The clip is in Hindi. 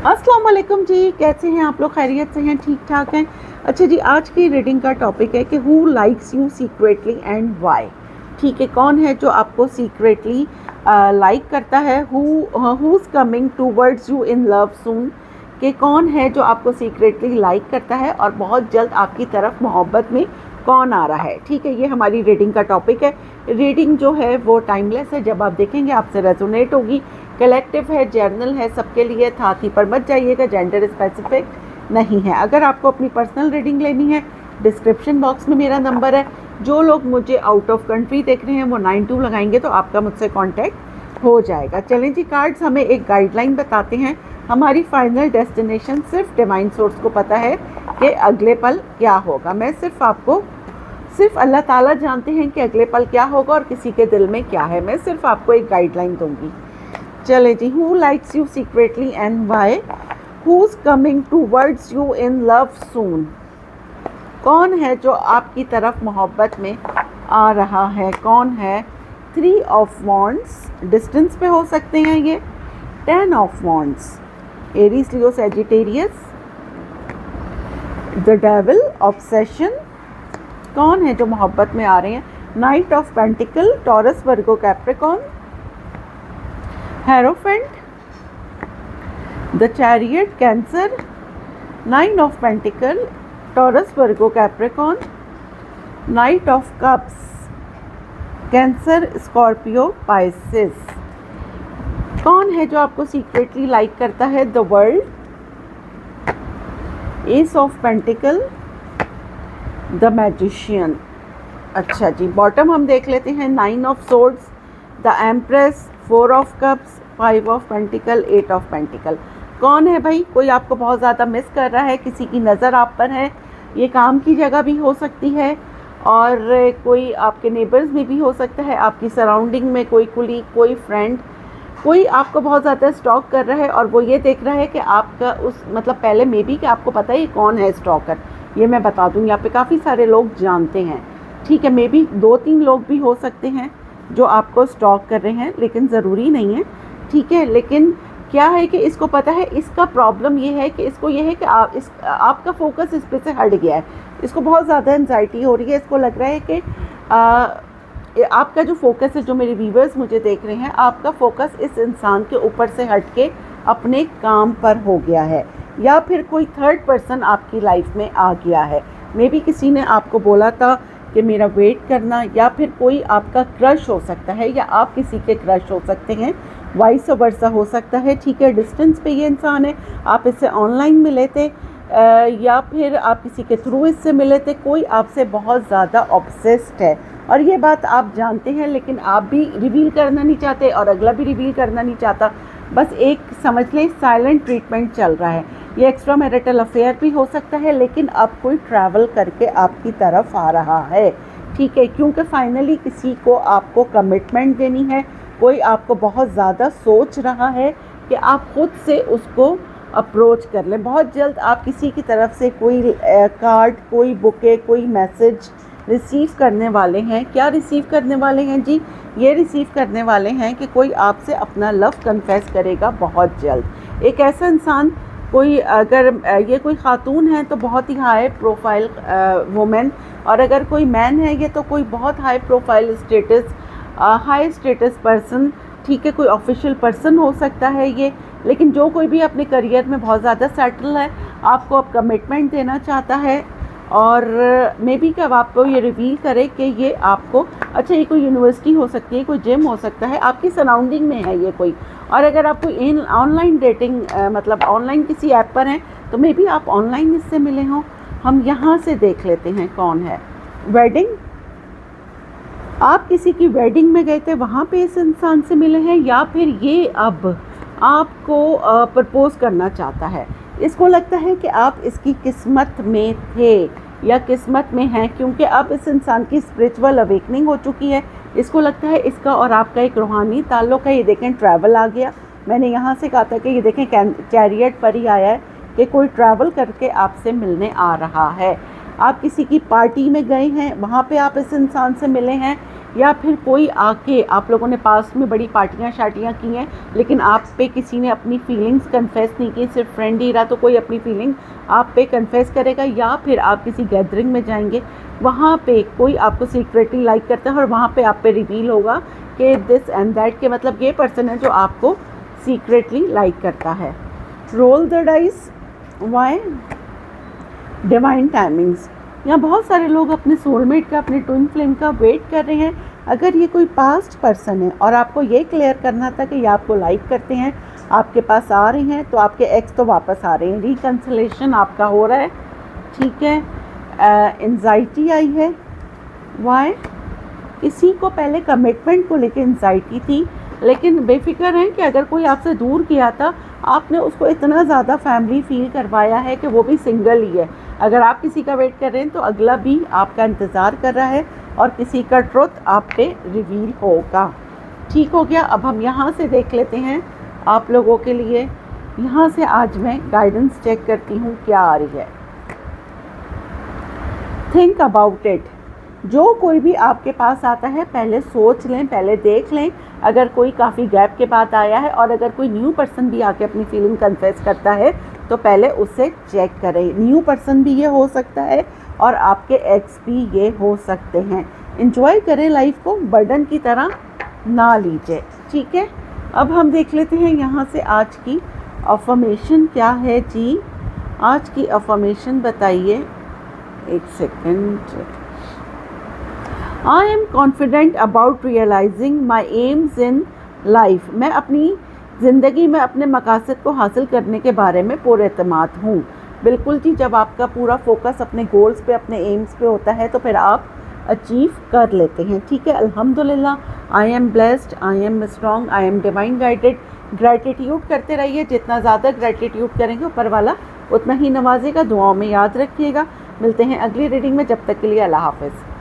अस्सलाम वालेकुम जी, कैसे हैं आप लोग? खैरियत से हैं? ठीक ठाक हैं? अच्छा जी, आज की रीडिंग का टॉपिक है कि who likes you secretly and why. ठीक है, कौन है जो आपको सीक्रेटली लाइक करता है? Who's coming towards you in love soon. कि कौन है जो आपको सीक्रेटली लाइक करता है और बहुत जल्द आपकी तरफ मोहब्बत में कौन आ रहा है। ठीक है, ये हमारी रीडिंग का टॉपिक है। रीडिंग जो है वो टाइमलेस है, जब आप देखेंगे आपसे रेजोनेट होगी। कलेक्टिव है, जर्नल है, सबके लिए थाती पर मत जाइएगा, जेंडर स्पेसिफिक नहीं है। अगर आपको अपनी पर्सनल रीडिंग लेनी है, डिस्क्रिप्शन बॉक्स में मेरा नंबर है। जो लोग मुझे आउट ऑफ कंट्री देख रहे हैं वो 92 लगाएंगे तो आपका मुझसे कांटेक्ट हो जाएगा। चलें जी, कार्ड्स हमें एक गाइडलाइन बताते हैं। हमारी फाइनल डेस्टिनेशन सिर्फ डिवाइन सोर्स को पता है कि अगले पल क्या होगा। मैं सिर्फ अल्लाह ताला जानते हैं कि अगले पल क्या होगा और किसी के दिल में क्या है। मैं सिर्फ आपको एक गाइडलाइन दूंगी। चले जी, who likes you secretly and why. Who's coming towards you in love soon. कौन है जो आपकी तरफ मोहब्बत में आ रहा है? कौन है? 3 ऑफ वॉन्ड्स, डिस्टेंस पे हो सकते हैं ये। 10 of wands, Aries Leo Sagittarius. The devil, obsession. कौन है जो मोहब्बत में आ रहे हैं? Night of pentacle, taurus, Virgo, Capricorn. Hierophant, the chariot, cancer. 9 of pentacle, taurus, Virgo, Capricorn. Night of cups, cancer, Scorpio, Pisces. कौन है जो आपको सीक्रेटली लाइक करता है? The world, S of pentacle, the magician. अच्छा जी, बॉटम हम देख लेते हैं। 9 of swords, the empress, 4 of cups, 5 of pentacle, 8 of pentacle. कौन है भाई? कोई आपको बहुत ज़्यादा मिस कर रहा है, किसी की नज़र आप पर है। ये काम की जगह भी हो सकती है और कोई आपके नेबर्स में भी हो सकता है, आपकी सराउंडिंग में कोई कुलीग, कोई फ्रेंड, कोई आपको बहुत ज़्यादा स्टॉक कर रहा है और वो ये देख रहा है कि आपका उस मतलब पहले मे बी कि आपको पता है कौन है स्टॉकर। ये मैं बता दूँ, यहाँ पे काफ़ी सारे लोग जानते हैं। ठीक है, मे बी 2-3 लोग भी हो सकते हैं जो आपको स्टॉक कर रहे हैं, लेकिन ज़रूरी नहीं है। ठीक है, लेकिन क्या है कि इसको पता है, इसका प्रॉब्लम ये है कि इसको ये है कि आपका फोकस इस पे से हट गया है। इसको बहुत ज़्यादा एंजाइटी हो रही है। इसको लग रहा है कि आपका जो फोकस है, जो मेरे व्यूवर्स मुझे देख रहे हैं, आपका फोकस इस इंसान के ऊपर से हट के अपने काम पर हो गया है, या फिर कोई थर्ड पर्सन आपकी लाइफ में आ गया है। मे बी किसी ने आपको बोला था कि मेरा वेट करना, या फिर कोई आपका क्रश हो सकता है, या आप किसी के क्रश हो सकते हैं, वाइस वर्सा हो सकता है। ठीक है, डिस्टेंस पे ये इंसान है, आप इससे ऑनलाइन मिले थे या फिर आप किसी के थ्रू इससे मिले थे। कोई आपसे बहुत ज़्यादा ऑब्सेस्ड है और ये बात आप जानते हैं, लेकिन आप भी रिवील करना नहीं चाहते और अगला भी रिवील करना नहीं चाहता। बस एक समझ लें, साइलेंट ट्रीटमेंट चल रहा है। ये एक्स्ट्रा मैरिटल अफेयर भी हो सकता है, लेकिन अब कोई ट्रैवल करके आपकी तरफ आ रहा है। ठीक है, क्योंकि फाइनली किसी को आपको कमिटमेंट देनी है। कोई आपको बहुत ज़्यादा सोच रहा है कि आप खुद से उसको अप्रोच कर लें। बहुत जल्द आप किसी की तरफ से कोई कार्ड, कोई बुके, कोई मैसेज रिसीव करने वाले हैं। क्या रिसीव करने वाले हैं जी? ये रिसीव करने वाले हैं कि कोई आपसे अपना लव कन्फेस करेगा बहुत जल्द। एक ऐसा इंसान, कोई अगर ये कोई खातून है तो बहुत ही हाई प्रोफाइल वुमेन, और अगर कोई मैन है ये तो कोई बहुत high profile status, high status person. ठीक है, कोई ऑफिशियल पर्सन हो सकता है ये। लेकिन जो कोई भी अपने करियर में बहुत ज़्यादा सेटल है, आपको अब कमिटमेंट देना चाहता है, और मे बी कब आपको ये रिवील करे कि ये आपको, अच्छा ये कोई यूनिवर्सिटी हो सकती है, कोई जिम हो सकता है, आपकी सराउंडिंग में है ये कोई। और अगर आप कोई ऑनलाइन डेटिंग मतलब ऑनलाइन किसी ऐप पर हैं तो मे बी आप ऑनलाइन इससे मिले हों। हम यहाँ से देख लेते हैं कौन है। वेडिंग, आप किसी की वेडिंग में गए थे, वहाँ पे इस इंसान से मिले हैं, या फिर ये अब आपको प्रपोज करना चाहता है। इसको लगता है कि आप इसकी किस्मत में थे या किस्मत में हैं, क्योंकि अब इस इंसान की स्पिरिचुअल अवेकनिंग हो चुकी है। इसको लगता है इसका और आपका एक रूहानी ताल्लुक़ है। ये देखें, ट्रैवल आ गया। मैंने यहाँ से कहा था कि ये देखें, चैरियट पर ही आया है कि कोई ट्रैवल करके आपसे मिलने आ रहा है। आप किसी की पार्टी में गए हैं, वहाँ पे आप इस इंसान से मिले हैं, या फिर कोई आके, आप लोगों ने पास में बड़ी पार्टियां शार्टियां की हैं लेकिन आप पे किसी ने अपनी फीलिंग्स कन्फेस नहीं की, सिर्फ फ्रेंड ही रहा, तो कोई अपनी फीलिंग आप पे कन्फेस करेगा। या फिर आप किसी गैदरिंग में जाएंगे, वहाँ पे कोई आपको सीक्रेटली लाइक करता है और वहाँ पे आप पे रिवील होगा कि दिस एंड दैट, के मतलब ये पर्सन है जो आपको सीक्रेटली लाइक करता है। Roll the dice, why? Divine timings. यहाँ बहुत सारे लोग अपने सोलमेट का, अपने ट्विन फ्लेम का वेट कर रहे हैं। अगर ये कोई पास्ट पर्सन है और आपको ये क्लियर करना था कि ये आपको लाइक करते हैं, आपके पास आ रहे हैं, तो आपके एक्स तो वापस आ रहे हैं, रिकन्सिलेशन आपका हो रहा है, ठीक है। एंजाइटी आई है, वाई? किसी को पहले कमिटमेंट को लेकर एंजाइटी थी, लेकिन बेफिक्र हैं कि अगर कोई आपसे दूर किया था, आपने उसको इतना ज़्यादा फैमिली फील करवाया है कि वो भी सिंगल ही है। अगर आप किसी का वेट कर रहे हैं तो अगला भी आपका इंतज़ार कर रहा है और किसी का ट्रुथ आप पे रिवील होगा। ठीक हो गया। अब हम यहाँ से देख लेते हैं आप लोगों के लिए। यहाँ से आज मैं गाइडेंस चेक करती हूँ क्या आ रही है। Think about it. जो कोई भी आपके पास आता है पहले सोच लें, पहले देख लें। अगर कोई काफ़ी गैप के बाद आया है और अगर कोई न्यू पर्सन भी आके अपनी फीलिंग कन्फेस करता है तो पहले उसे चेक करें। न्यू पर्सन भी ये हो सकता है और आपके एक्स भी ये हो सकते हैं। एंजॉय करें लाइफ को, बर्डन की तरह ना लीजिए, ठीक है। अब हम देख लेते हैं यहाँ से आज की अफर्मेशन क्या है जी। आज की अफर्मेशन बताइए, एक second. I am confident about realizing my aims in life. मैं अपनी ज़िंदगी में अपने मकासद को हासिल करने के बारे में पुरएतमाद हूँ। बिल्कुल जी, जब आपका पूरा फोकस अपने गोल्स पे, अपने एम्स पे होता है तो फिर आप अचीव कर लेते हैं, ठीक है। अल्हम्दुलिल्लाह, I am blessed, I am strong, I am divine guided. Gratitude करते रहिए, जितना ज़्यादा ग्रैटिट्यूड करेंगे ऊपर वाला उतना ही नवाजेगा। दुआओं में याद रखिएगा। मिलते हैं अगली रीडिंग में, जब तक के लिए अल्लाह हाफ़िज़।